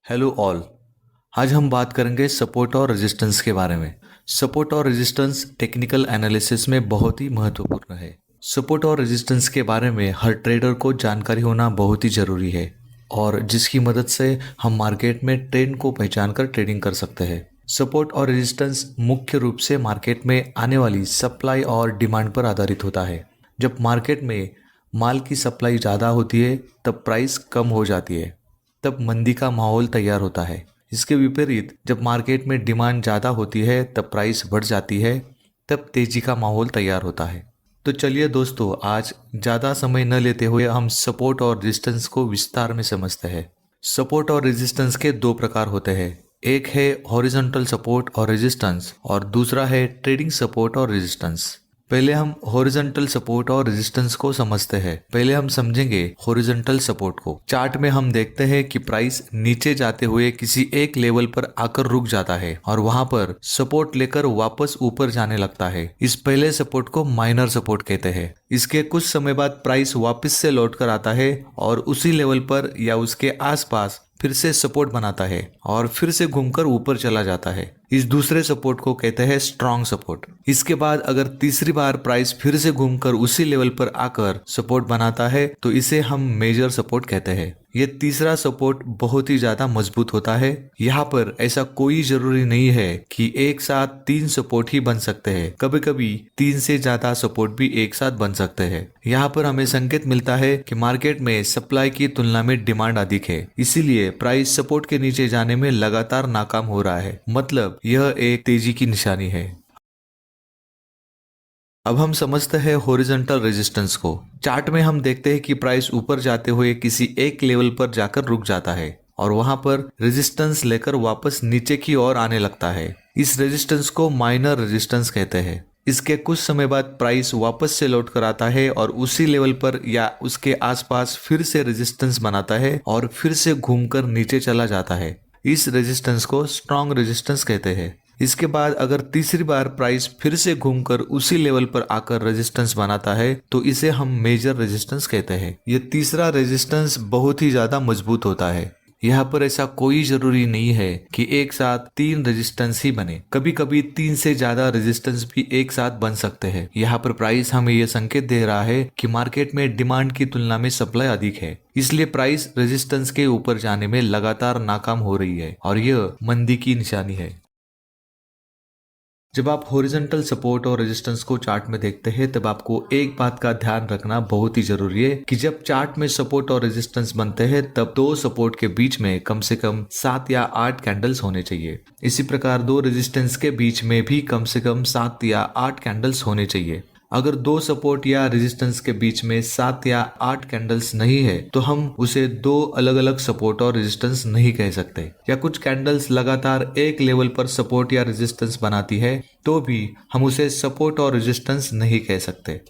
Hello all. आज हम बात करेंगे सपोर्ट और रेजिस्टेंस के बारे में। सपोर्ट और रेजिस्टेंस टेक्निकल एनालिसिस में बहुत ही महत्वपूर्ण है। सपोर्ट और रेजिस्टेंस के बारे में हर ट्रेडर को जानकारी होना बहुत ही ज़रूरी है और जिसकी मदद से हम मार्केट में ट्रेंड को पहचान कर ट्रेडिंग कर सकते हैं। सपोर्ट और रेजिस्टेंस मुख्य रूप से मार्केट में आने वाली सप्लाई और डिमांड पर आधारित होता है। जब मार्केट में माल की सप्लाई ज़्यादा होती है तब प्राइस कम हो जाती है, तब मंदी का माहौल तैयार होता है। इसके विपरीत जब मार्केट में डिमांड ज़्यादा होती है तब प्राइस बढ़ जाती है, तब तेजी का माहौल तैयार होता है। तो चलिए दोस्तों, आज ज़्यादा समय न लेते हुए हम सपोर्ट और रेजिस्टेंस को विस्तार में समझते हैं। सपोर्ट और रेजिस्टेंस के दो प्रकार होते हैं, एक है हॉरिजॉन्टल सपोर्ट और रेजिस्टेंस और दूसरा है ट्रेडिंग सपोर्ट और रेजिस्टेंस। पहले हम हॉरिजॉन्टल सपोर्ट और रेजिस्टेंस को समझते हैं। पहले हम समझेंगे हॉरिजॉन्टल सपोर्ट को। चार्ट में हम देखते हैं कि प्राइस नीचे जाते हुए किसी एक लेवल पर आकर रुक जाता है और वहां पर सपोर्ट लेकर वापस ऊपर जाने लगता है। इस पहले सपोर्ट को माइनर सपोर्ट कहते हैं। इसके कुछ समय बाद प्राइस वापस से लौट कर आता है और उसी लेवल पर या उसके आसपास फिर से सपोर्ट बनाता है और फिर से घूमकर ऊपर चला जाता है। इस दूसरे सपोर्ट को कहते हैं स्ट्रॉन्ग सपोर्ट। इसके बाद अगर तीसरी बार प्राइस फिर से घूमकर उसी लेवल पर आकर सपोर्ट बनाता है तो इसे हम मेजर सपोर्ट कहते हैं। ये तीसरा सपोर्ट बहुत ही ज्यादा मजबूत होता है। यहाँ पर ऐसा कोई जरूरी नहीं है कि एक साथ तीन सपोर्ट ही बन सकते हैं, कभी कभी तीन से ज्यादा सपोर्ट भी एक साथ बन सकते हैं। यहाँ पर हमें संकेत मिलता है कि मार्केट में सप्लाई की तुलना में डिमांड अधिक है, इसीलिए प्राइस सपोर्ट के नीचे जाने में लगातार नाकाम हो रहा है, मतलब यह एक तेजी की निशानी है। अब हम समझते हैं हॉरिजॉन्टल रेजिस्टेंस को। चार्ट में हम देखते हैं कि प्राइस ऊपर जाते हुए किसी एक लेवल पर जाकर रुक जाता है और वहां पर रेजिस्टेंस लेकर वापस नीचे की ओर आने लगता है। इस रेजिस्टेंस को माइनर रेजिस्टेंस कहते हैं। इसके कुछ समय बाद प्राइस वापस से लौट कर आता है और उसी लेवल पर या उसके आसपास फिर से रेजिस्टेंस बनाता है और फिर से घूमकर नीचे चला जाता है। इस रेजिस्टेंस को स्ट्रॉन्ग रेजिस्टेंस कहते हैं। इसके बाद अगर तीसरी बार प्राइस फिर से घूमकर उसी लेवल पर आकर रेजिस्टेंस बनाता है तो इसे हम मेजर रेजिस्टेंस कहते हैं। ये तीसरा रेजिस्टेंस बहुत ही ज्यादा मजबूत होता है। यहाँ पर ऐसा कोई जरूरी नहीं है कि एक साथ तीन रेजिस्टेंस ही बने, कभी कभी तीन से ज्यादा रेजिस्टेंस भी एक साथ बन सकते हैं। यहाँ पर प्राइस हमें यह संकेत दे रहा है कि मार्केट में डिमांड की तुलना में सप्लाई अधिक है, इसलिए प्राइस रेजिस्टेंस के ऊपर जाने में लगातार नाकाम हो रही है और यह मंदी की निशानी है। जब आप हॉरिजॉन्टल सपोर्ट और रेजिस्टेंस को चार्ट में देखते हैं तब आपको एक बात का ध्यान रखना बहुत ही जरूरी है कि जब चार्ट में सपोर्ट और रेजिस्टेंस बनते हैं तब दो सपोर्ट के बीच में कम से कम 7 या 8 कैंडल्स होने चाहिए। इसी प्रकार दो रेजिस्टेंस के बीच में भी कम से कम 7 या 8 कैंडल्स होने चाहिए। अगर दो सपोर्ट या रेजिस्टेंस के बीच में 7 या 8 कैंडल्स नहीं है तो हम उसे दो अलग अलग सपोर्ट और रेजिस्टेंस नहीं कह सकते। या कुछ कैंडल्स लगातार एक लेवल पर सपोर्ट या रेजिस्टेंस बनाती है तो भी हम उसे सपोर्ट और रेजिस्टेंस नहीं कह सकते।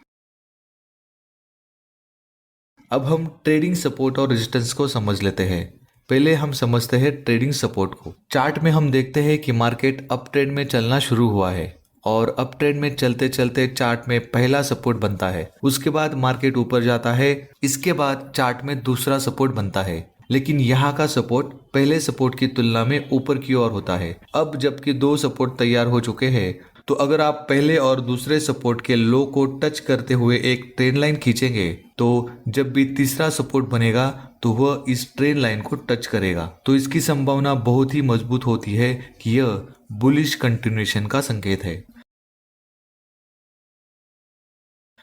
अब हम ट्रेडिंग सपोर्ट और रेजिस्टेंस को समझ लेते हैं। पहले हम समझते हैं ट्रेडिंग सपोर्ट को। चार्ट में हम देखते हैं कि मार्केट अप ट्रेंड में चलना शुरू हुआ है और अप ट्रेंड में चलते चलते चार्ट में पहला सपोर्ट बनता है, उसके बाद मार्केट ऊपर जाता है, इसके बाद चार्ट में दूसरा सपोर्ट बनता है, लेकिन यहाँ का सपोर्ट पहले सपोर्ट की तुलना में ऊपर की ओर होता है। अब जबकि दो सपोर्ट तैयार हो चुके हैं तो अगर आप पहले और दूसरे सपोर्ट के लो को टच करते हुए एक ट्रेंड लाइन खींचेंगे तो जब भी तीसरा सपोर्ट बनेगा तो वह इस ट्रेंड लाइन को टच करेगा, तो इसकी संभावना बहुत ही मजबूत होती है कि यह बुलिश कंटिन्यूएशन का संकेत है।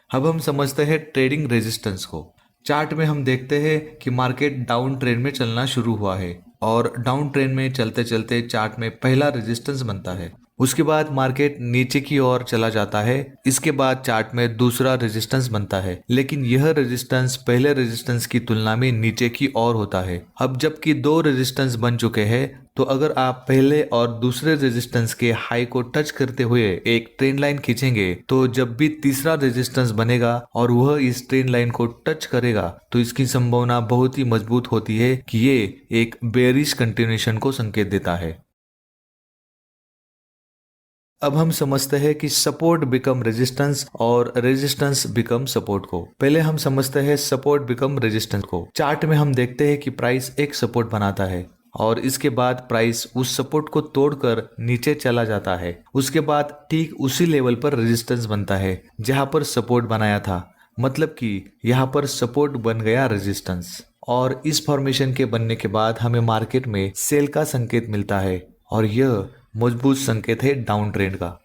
अब हम समझते हैं ट्रेडिंग रेजिस्टेंस को। चार्ट में हम देखते हैं कि मार्केट डाउन ट्रेंड में चलना शुरू हुआ है और डाउन ट्रेंड में चलते चलते चार्ट में पहला रेजिस्टेंस बनता है, उसके बाद मार्केट नीचे की ओर चला जाता है, इसके बाद चार्ट में दूसरा रेजिस्टेंस बनता है, लेकिन यह रेजिस्टेंस पहले रेजिस्टेंस की तुलना में नीचे की ओर होता है। अब जबकि दो रेजिस्टेंस बन चुके हैं तो अगर आप पहले और दूसरे रेजिस्टेंस के हाई को टच करते हुए एक ट्रेंड लाइन खींचेंगे तो जब भी तीसरा रेजिस्टेंस बनेगा और वह इस ट्रेंड लाइन को टच करेगा तो इसकी संभावना बहुत ही मजबूत होती है कि ये एक बेयरिश कंटिन्यूएशन को संकेत देता है। अब हम समझते हैं कि सपोर्ट बिकम रेजिस्टेंस और रेजिस्टेंस बिकम सपोर्ट को। पहले हम समझते हैं सपोर्ट बिकम रेजिस्टेंस को। चार्ट में हम देखते हैं कि प्राइस एक सपोर्ट बनाता है और इसके बाद प्राइस उस सपोर्ट को तोड़कर नीचे चला जाता है। उसके बाद ठीक उसी लेवल पर रेजिस्टेंस बनता है जहां पर सपोर्ट बनाया था, मतलब कि यहाँ पर सपोर्ट बन गया रेजिस्टेंस। और इस फॉर्मेशन के बनने के बाद हमें मार्केट में सेल का संकेत मिलता है और यह मजबूत संकेत है डाउन ट्रेंड का।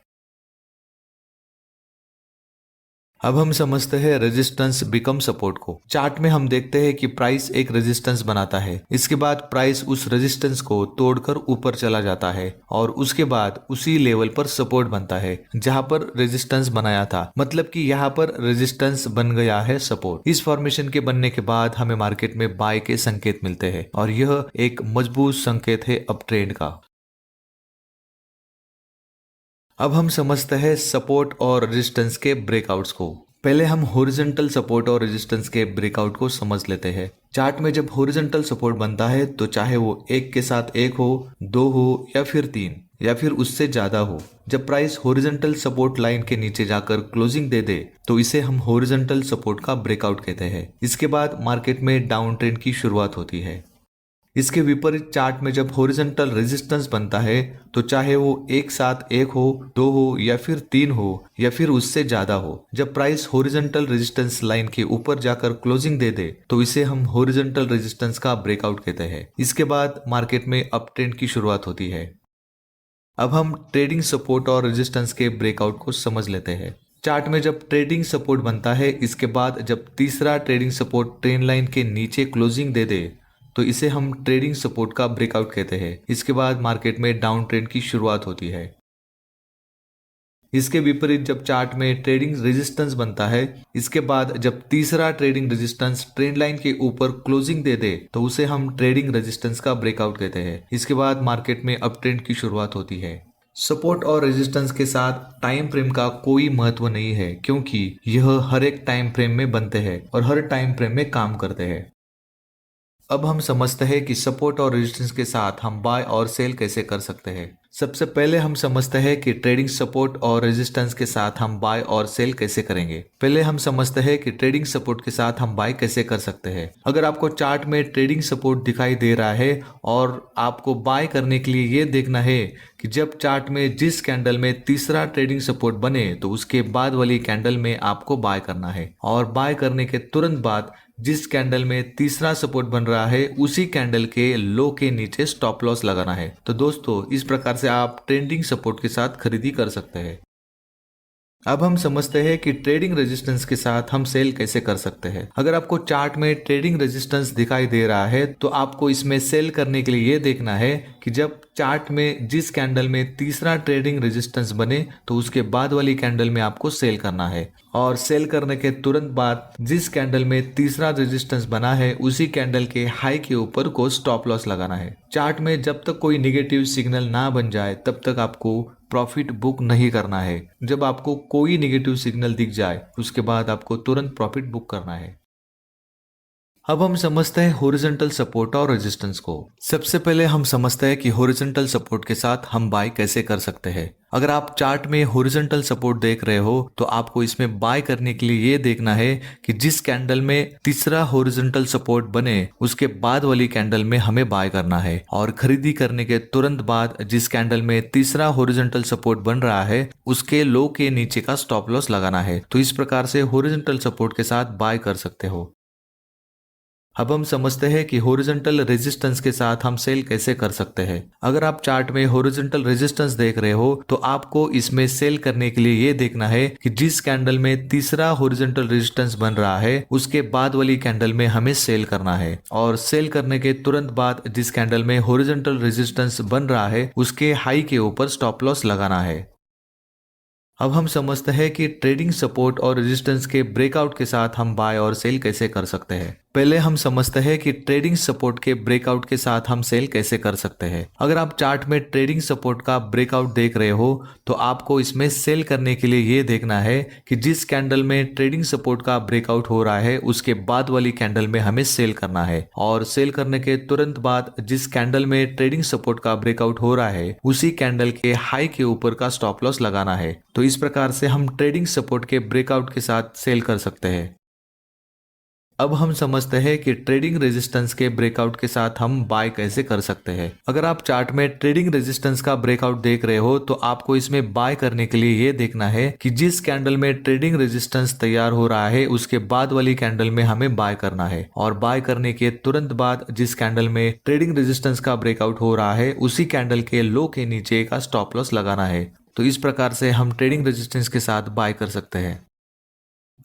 अब हम समझते हैं रेजिस्टेंस बिकम सपोर्ट को। चार्ट में हम देखते हैं कि प्राइस एक रेजिस्टेंस बनाता है, इसके बाद प्राइस उस रेजिस्टेंस को तोड़कर ऊपर चला जाता है और उसके बाद उसी लेवल पर सपोर्ट बनता है जहां पर रेजिस्टेंस बनाया था, मतलब कि यहाँ पर रेजिस्टेंस बन गया है सपोर्ट। इस फॉर्मेशन के बनने के बाद हमें मार्केट में बाय के संकेत मिलते हैं और यह एक मजबूत संकेत है अप ट्रेंड का। अब हम समझते हैं सपोर्ट और रेजिस्टेंस के ब्रेकआउट्स को। पहले हम हॉरिजॉन्टल सपोर्ट और रेजिस्टेंस के ब्रेकआउट को समझ लेते हैं। चार्ट में जब हॉरिजॉन्टल सपोर्ट बनता है तो चाहे वो एक के साथ एक हो, दो हो या फिर तीन या फिर उससे ज्यादा हो, जब प्राइस हॉरिजॉन्टल सपोर्ट लाइन के नीचे जाकर क्लोजिंग दे दे तो इसे हम हॉरिजॉन्टल सपोर्ट का ब्रेकआउट कहते हैं। इसके बाद मार्केट में डाउन ट्रेंड की शुरुआत होती है। इसके विपरीत चार्ट में जब हॉरिजॉन्टल रेजिस्टेंस बनता है तो चाहे वो एक साथ एक हो, दो हो या फिर तीन हो या फिर उससे ज्यादा हो, जब प्राइस हॉरिजॉन्टल रेजिस्टेंस लाइन के ऊपर जाकर क्लोजिंग दे दे तो इसे हम हॉरिजॉन्टल रेजिस्टेंस का ब्रेकआउट कहते हैं। इसके बाद मार्केट में अप ट्रेंड की शुरुआत होती है। अब हम ट्रेडिंग सपोर्ट और रेजिस्टेंस के ब्रेकआउट को समझ लेते हैं। चार्ट में जब ट्रेडिंग सपोर्ट बनता है, इसके बाद जब तीसरा ट्रेडिंग सपोर्ट ट्रेंड लाइन के नीचे क्लोजिंग दे दे तो इसे हम ट्रेडिंग सपोर्ट का ब्रेकआउट कहते हैं। इसके बाद मार्केट में डाउन ट्रेंड की शुरुआत होती है। इसके विपरीत जब चार्ट में ट्रेडिंग रेजिस्टेंस बनता है, इसके बाद जब तीसरा ट्रेडिंग रेजिस्टेंस ट्रेंड लाइन के ऊपर क्लोजिंग दे दे तो उसे हम ट्रेडिंग रेजिस्टेंस का ब्रेकआउट कहते हैं। इसके बाद मार्केट में अप ट्रेंड की शुरुआत होती है। सपोर्ट और रेजिस्टेंस के साथ टाइम फ्रेम का कोई महत्व नहीं है, क्योंकि यह हर एक टाइम फ्रेम में बनते हैं और हर टाइम फ्रेम में काम करते हैं। अब हम समझते हैं कि सपोर्ट और रेजिस्टेंस के साथ हम बाय और सेल कैसे कर सकते हैं। सबसे पहले हम समझते हैं कि ट्रेडिंग सपोर्ट और रेजिस्टेंस के साथ हम बाय और सेल कैसे करेंगे। पहले हम समझते हैं कि ट्रेडिंग सपोर्ट के साथ हम बाय कैसे कर सकते हैं। अगर आपको चार्ट में ट्रेडिंग सपोर्ट दिखाई दे रहा है और आपको बाय करने के लिए ये देखना है कि जब चार्ट में जिस कैंडल में तीसरा ट्रेडिंग सपोर्ट बने तो उसके बाद वाली कैंडल में आपको बाय करना है और बाय करने के तुरंत बाद जिस कैंडल में तीसरा सपोर्ट बन रहा है उसी कैंडल के लो के नीचे स्टॉप लॉस लगाना है। तो दोस्तों, इस प्रकार से आप ट्रेंडिंग सपोर्ट के साथ खरीदी कर सकते हैं। अब हम समझते हैं कि ट्रेडिंग रेजिस्टेंस के साथ हम सेल कैसे कर सकते हैं। अगर आपको चार्ट में ट्रेडिंग रेजिस्टेंस दिखाई दे रहा है तो आपको इसमें सेल करने के लिए ये देखना है कि जब चार्ट में जिस कैंडल में तीसरा ट्रेडिंग रेजिस्टेंस बने तो उसके बाद वाली कैंडल में आपको सेल करना है और सेल करने के तुरंत बाद जिस कैंडल में तीसरा रेजिस्टेंस बना है उसी कैंडल के हाई के ऊपर को स्टॉप लॉस लगाना है। चार्ट में जब तक कोई निगेटिव सिग्नल ना बन जाए तब तक आपको प्रॉफिट बुक नहीं करना है। जब आपको कोई निगेटिव सिग्नल दिख जाए उसके बाद आपको तुरंत प्रॉफिट बुक करना है। अब हम समझते हैं हॉरिजॉन्टल सपोर्ट और रेजिस्टेंस को। सबसे पहले हम समझते हैं कि हॉरिजॉन्टल सपोर्ट के साथ हम बाय कैसे कर सकते हैं। अगर आप चार्ट में हॉरिजॉन्टल सपोर्ट देख रहे हो तो आपको इसमें बाय करने के लिए ये देखना है कि जिस कैंडल में तीसरा हॉरिजॉन्टल सपोर्ट बने उसके बाद वाली कैंडल में हमें बाय करना है और खरीदी करने के तुरंत बाद जिस कैंडल में तीसरा हॉरिजॉन्टल सपोर्ट बन रहा है उसके लो के नीचे का स्टॉप लॉस लगाना है। तो इस प्रकार से हॉरिजॉन्टल सपोर्ट के साथ बाय कर सकते हो। अब हम समझते हैं कि हॉरिजॉन्टल रेजिस्टेंस के साथ हम सेल कैसे कर सकते हैं। अगर आप चार्ट में हॉरिजॉन्टल रेजिस्टेंस देख रहे हो तो आपको इसमें सेल करने के लिए ये देखना है कि जिस कैंडल में तीसरा हॉरिजॉन्टल रेजिस्टेंस बन रहा है उसके बाद वाली कैंडल में हमें सेल करना है और सेल करने के तुरंत बाद जिस कैंडल में हॉरिजॉन्टल रेजिस्टेंस बन रहा है उसके हाई के ऊपर स्टॉप लॉस लगाना है। अब हम समझते हैं कि ट्रेडिंग सपोर्ट और रेजिस्टेंस के ब्रेकआउट के साथ हम बाय और सेल कैसे कर सकते हैं। पहले हम समझते हैं कि ट्रेडिंग सपोर्ट के ब्रेकआउट के साथ हम सेल कैसे कर सकते हैं। अगर आप चार्ट में ट्रेडिंग सपोर्ट का ब्रेकआउट देख रहे हो तो आपको इसमें सेल करने के लिए ये देखना है कि जिस कैंडल में ट्रेडिंग सपोर्ट का ब्रेकआउट हो रहा है उसके बाद वाली कैंडल में हमें सेल करना है और सेल करने के तुरंत बाद जिस कैंडल में ट्रेडिंग सपोर्ट का ब्रेकआउट हो रहा है उसी कैंडल के हाई के ऊपर का स्टॉप लॉस लगाना है। तो इस प्रकार से हम ट्रेडिंग सपोर्ट के ब्रेकआउट के साथ सेल कर सकते हैं। अब हम समझते हैं कि ट्रेडिंग रेजिस्टेंस के ब्रेकआउट के साथ हम बाय कैसे कर सकते हैं। अगर आप चार्ट में ट्रेडिंग रेजिस्टेंस का ब्रेकआउट देख रहे हो तो आपको इसमें बाय करने के लिए ये देखना है कि जिस कैंडल में ट्रेडिंग रेजिस्टेंस तैयार हो रहा है उसके बाद वाली कैंडल में हमें बाय करना है, और बाय करने के तुरंत बाद जिस कैंडल में ट्रेडिंग रेजिस्टेंस का ब्रेकआउट हो रहा है उसी कैंडल के लो के नीचे का स्टॉप लॉस लगाना है। तो इस प्रकार से हम ट्रेडिंग रेजिस्टेंस के साथ बाय कर सकते हैं।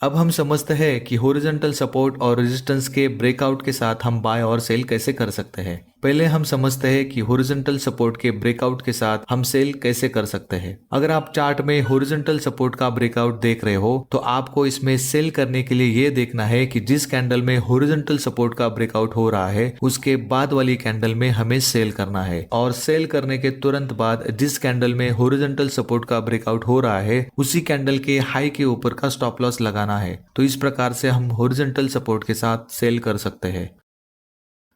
अब हम समझते हैं कि हॉरिजॉन्टल सपोर्ट और रेजिस्टेंस के ब्रेकआउट के साथ हम बाय और सेल कैसे कर सकते हैं। पहले हम समझते हैं कि हॉरिजॉन्टल सपोर्ट के ब्रेकआउट के साथ हम सेल कैसे कर सकते हैं। अगर आप चार्ट में हॉरिजॉन्टल सपोर्ट का ब्रेकआउट देख रहे हो तो आपको इसमें सेल करने के लिए ये देखना है कि जिस कैंडल में हॉरिजॉन्टल सपोर्ट का ब्रेकआउट हो रहा है उसके बाद वाली कैंडल में हमें सेल करना है, और सेल करने के तुरंत बाद जिस कैंडल में हॉरिजॉन्टल सपोर्ट का ब्रेकआउट हो रहा है उसी कैंडल के हाई के ऊपर का स्टॉप लॉस लगाना है। तो इस प्रकार से हम हॉरिजॉन्टल सपोर्ट के साथ सेल कर सकते हैं।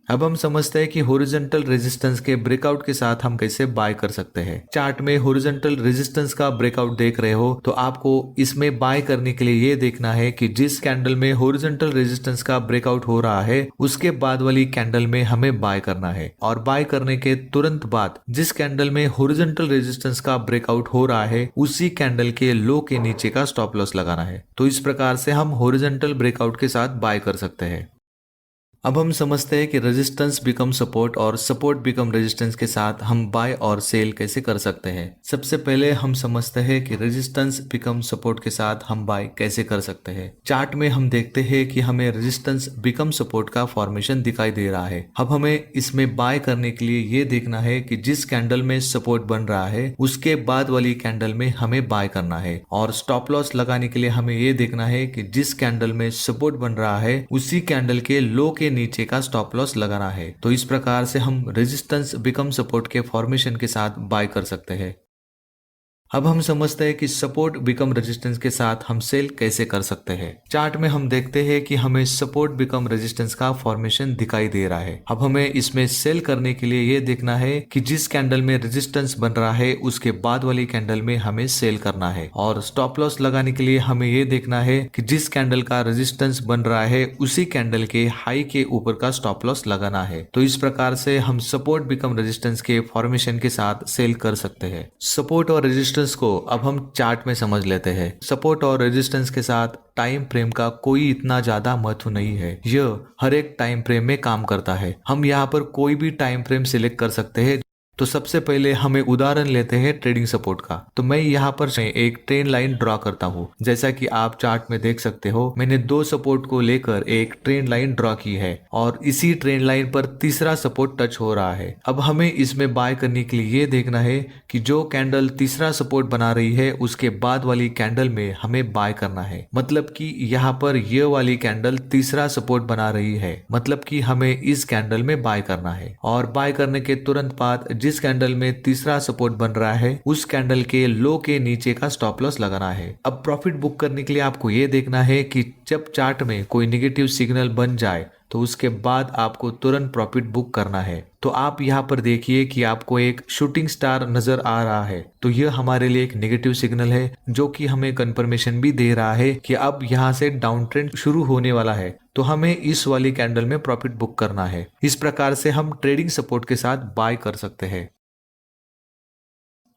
अब हम समझते हैं कि हॉरिजॉन्टल रेजिस्टेंस के ब्रेकआउट के साथ हम कैसे बाय कर सकते हैं। चार्ट में हॉरिजॉन्टल रेजिस्टेंस का ब्रेकआउट देख रहे हो तो आपको इसमें बाय करने के लिए ये देखना है कि जिस कैंडल में हॉरिजॉन्टल रेजिस्टेंस का ब्रेकआउट हो रहा है उसके बाद वाली कैंडल में हमें बाय करना है, और बाय करने के तुरंत बाद जिस कैंडल में हॉरिजॉन्टल रेजिस्टेंस का ब्रेकआउट हो रहा है उसी कैंडल के लो के नीचे का स्टॉप लॉस लगाना है। तो इस प्रकार से हम हॉरिजॉन्टल ब्रेकआउट के साथ बाय कर सकते हैं। अब हम समझते हैं कि रेजिस्टेंस बिकम सपोर्ट और सपोर्ट बिकम रेजिस्टेंस के साथ हम बाय और सेल कैसे कर सकते हैं। सबसे पहले हम समझते हैं कि रेजिस्टेंस बिकम सपोर्ट के साथ हम बाय कैसे कर सकते हैं। चार्ट में हम देखते हैं कि हमें रेजिस्टेंस बिकम सपोर्ट का फॉर्मेशन दिखाई दे रहा है। अब हमें इसमें बाय करने के लिए ये देखना है कि जिस कैंडल में सपोर्ट बन रहा है उसके बाद वाली कैंडल में हमें बाय करना है, और स्टॉप लॉस लगाने के लिए हमें ये देखना है कि जिस कैंडल में सपोर्ट बन रहा है उसी कैंडल के लो के नीचे का स्टॉप लॉस लगाना है। तो इस प्रकार से हम रेजिस्टेंस बिकम सपोर्ट के फॉर्मेशन के साथ बाय कर सकते हैं। अब हम समझते हैं कि सपोर्ट बिकम रेजिस्टेंस के साथ हम सेल कैसे कर सकते हैं। चार्ट में हम देखते हैं कि हमें सपोर्ट बिकम रेजिस्टेंस का फॉर्मेशन दिखाई दे रहा है। अब हमें इसमें सेल करने के लिए ये देखना है कि जिस कैंडल में रेजिस्टेंस बन रहा है उसके बाद वाली कैंडल में हमें सेल करना है, और स्टॉप लॉस लगाने के लिए हमें ये देखना है कि जिस कैंडल का रेजिस्टेंस बन रहा है उसी कैंडल के हाई के ऊपर का स्टॉप लॉस लगाना है। तो इस प्रकार से हम सपोर्ट बिकम रेजिस्टेंस के फॉर्मेशन के साथ सेल कर सकते हैं। सपोर्ट और रेजिस्टेंस को अब हम चार्ट में समझ लेते हैं। सपोर्ट और रेजिस्टेंस के साथ टाइम फ्रेम का कोई इतना ज्यादा महत्व नहीं है, यह हर एक टाइम फ्रेम में काम करता है। हम यहाँ पर कोई भी टाइम फ्रेम सिलेक्ट कर सकते हैं। तो सबसे पहले हमें उदाहरण लेते हैं ट्रेडिंग सपोर्ट का। तो मैं यहाँ पर एक ट्रेन लाइन ड्रॉ करता हूँ। जैसा कि आप चार्ट में देख सकते हो मैंने दो सपोर्ट को लेकर एक ट्रेन लाइन ड्रॉ की है, और इसी ट्रेन लाइन पर तीसरा सपोर्ट टच हो रहा है। अब हमें इसमें बाय करने के लिए ये देखना है कि जो कैंडल तीसरा सपोर्ट बना रही है उसके बाद वाली कैंडल में हमें बाय करना है। मतलब कि यहाँ पर यह वाली कैंडल तीसरा सपोर्ट बना रही है, मतलब कि हमें इस कैंडल में बाय करना है, और बाय करने के तुरंत बाद जिस कैंडल में तीसरा सपोर्ट बन रहा है उस कैंडल के लो के नीचे का स्टॉप लॉस लगाना है। अब प्रॉफिट बुक करने के लिए आपको ये देखना है कि जब चार्ट में कोई नेगेटिव सिग्नल बन जाए तो उसके बाद आपको तुरंत प्रॉफिट बुक करना है। तो आप यहाँ पर देखिए कि आपको एक शूटिंग स्टार नजर आ रहा है, तो यह हमारे लिए एक नेगेटिव सिग्नल है जो कि हमें कंफर्मेशन भी दे रहा है कि अब यहाँ से डाउन ट्रेंड शुरू होने वाला है। तो हमें इस वाली कैंडल में प्रॉफिट बुक करना है। इस प्रकार से हम ट्रेडिंग सपोर्ट के साथ बाय कर सकते हैं।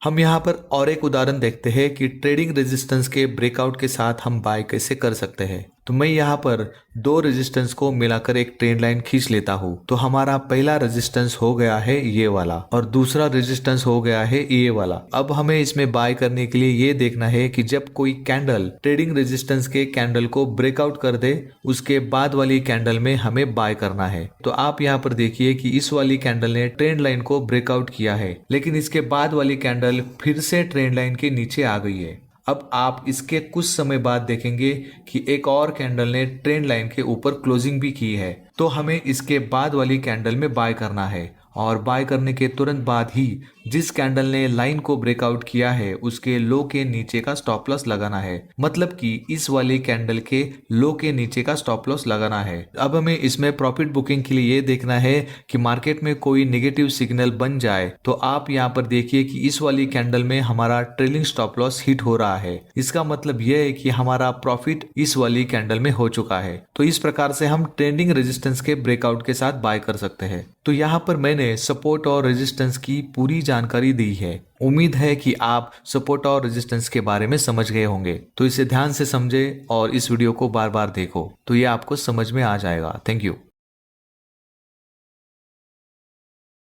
हम यहाँ पर और एक उदाहरण देखते हैं कि ट्रेडिंग रेजिस्टेंस के ब्रेकआउट के साथ हम बाय कैसे कर सकते हैं। तो मैं यहाँ पर दो रेजिस्टेंस को मिलाकर एक ट्रेंड लाइन खींच लेता हूँ। तो हमारा पहला रेजिस्टेंस हो गया है ये वाला, और दूसरा रेजिस्टेंस हो गया है ये वाला। अब हमें इसमें बाय करने के लिए ये देखना है कि जब कोई कैंडल ट्रेडिंग रेजिस्टेंस के कैंडल को ब्रेकआउट कर दे उसके बाद वाली कैंडल में हमें बाय करना है। तो आप यहाँ पर देखिए कि इस वाली कैंडल ने ट्रेंड लाइन को ब्रेकआउट किया है, लेकिन इसके बाद वाली कैंडल फिर से ट्रेंड लाइन के नीचे आ गई है। अब आप इसके कुछ समय बाद देखेंगे कि एक और कैंडल ने ट्रेंड लाइन के ऊपर क्लोजिंग भी की है। तो हमें इसके बाद वाली कैंडल में बाय करना है, और बाय करने के तुरंत बाद ही जिस कैंडल ने लाइन को ब्रेकआउट किया है उसके लो के नीचे का स्टॉप लॉस लगाना है, मतलब कि इस वाली कैंडल के लो के नीचे का स्टॉप लॉस लगाना है। अब हमें इसमें प्रॉफिट बुकिंग के लिए ये देखना है कि मार्केट में कोई नेगेटिव सिग्नल बन जाए तो आप यहाँ पर देखिए कि इस वाली कैंडल में हमारा ट्रेलिंग स्टॉप लॉस हिट हो रहा है। इसका मतलब यह है कि हमारा प्रॉफिट इस वाली कैंडल में हो चुका है। तो इस प्रकार से हम ट्रेंडिंग रेजिस्टेंस के ब्रेकआउट के साथ बाय कर सकते हैं। तो यहाँ पर मैंने सपोर्ट और रेजिस्टेंस की पूरी जानकारी दी है। उम्मीद है कि आप सपोर्ट और रेजिस्टेंस के बारे में समझ गए होंगे। तो इसे ध्यान से समझे और इस वीडियो को बार बार देखो तो ये आपको समझ में आ जाएगा। Thank you.